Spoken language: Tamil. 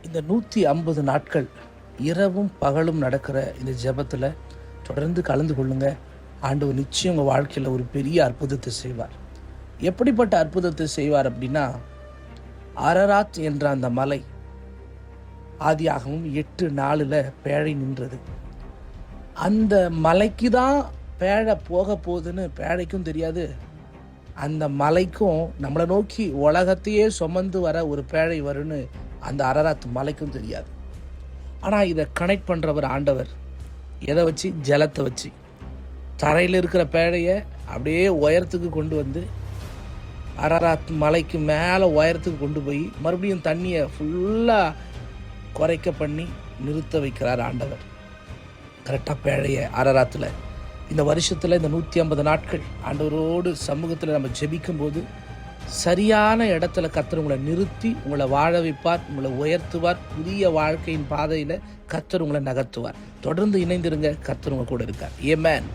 இந்த 150 நாட்கள் இரவும் பகலும் நடக்கிற இந்த ஜெபத்தில் தொடர்ந்து கலந்து கொள்ளுங்க. ஆண்டவர் நிச்சயம் உங்கள் வாழ்க்கையில் ஒரு பெரிய அற்புதத்தை செய்வார். எப்படிப்பட்ட அற்புதத்தை செய்வார் அப்படின்னா, அரராத் என்ற அந்த மலை ஆதியாகமும் 8:4 பேழை நின்றது. அந்த மலைக்கு தான் பேழை போக போகுதுன்னு பேழைக்கும் தெரியாது, அந்த மலைக்கும் நம்மளை நோக்கி உலகத்தையே சுமந்து வர ஒரு பேழை வரும்னு அந்த அரராத் மலைக்கும் தெரியாது. ஆனால் இதை கனெக்ட் பண்ணுறவர் ஆண்டவர். எதை வச்சு? ஜலத்தை வச்சு. தரையில் இருக்கிற பேழையை அப்படியே உயரத்துக்கு கொண்டு வந்து அரராத் மலைக்கு மேலே உயரத்துக்கு கொண்டு போய் மறுபடியும் தண்ணியை ஃபுல்லாக குறைக்க பண்ணி நிறுத்த வைக்கிறார் ஆண்டவர். கரெக்டாக பேழையை அரராத்தில் இந்த வருஷத்தில் இந்த 150 நாட்கள் ஆண்டவரோடு சமூகத்தில் நம்ம ஜெபிக்கும்போது சரியான இடத்துல கர்த்தர் உங்களை நிறுத்தி உங்களை வாழ வைப்பார், உங்களை உயர்த்துவார். புதிய வாழ்க்கையின் பாதையில் கர்த்தர் உங்களை நகர்த்துவார். தொடர்ந்து இணைந்திருங்க. கர்த்தர் உங்க கூட இருக்கார். ஆமென்.